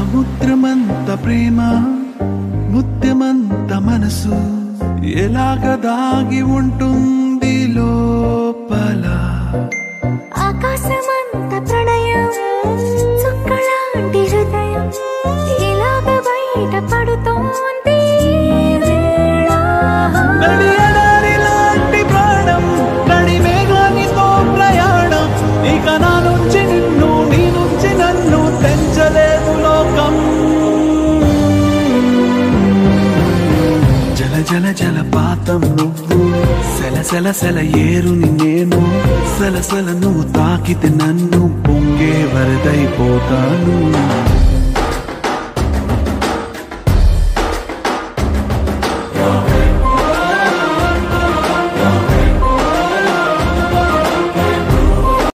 సముద్రమంత ప్రేమ ముత్యమంత మనసు ఎలాగ దాగి ఉంటుంది లోపల ఆకాశమంత ప్రణయం చుక్కలాంటి హృదయం ఇలాగ బయట పడుతోంది లాంటి ప్రాణం నడి మేఘానితో ప్రయాణం ఇక నా నుంచి నిన్ను నీ నుంచి నన్ను తెంచలేదు లోకం జల జల జలపాతం నువ్వు సెల సెల సెల ఏరుని నేను సలసల నువ్వు తాకితే నన్ను పొంగే వరదైపోతాను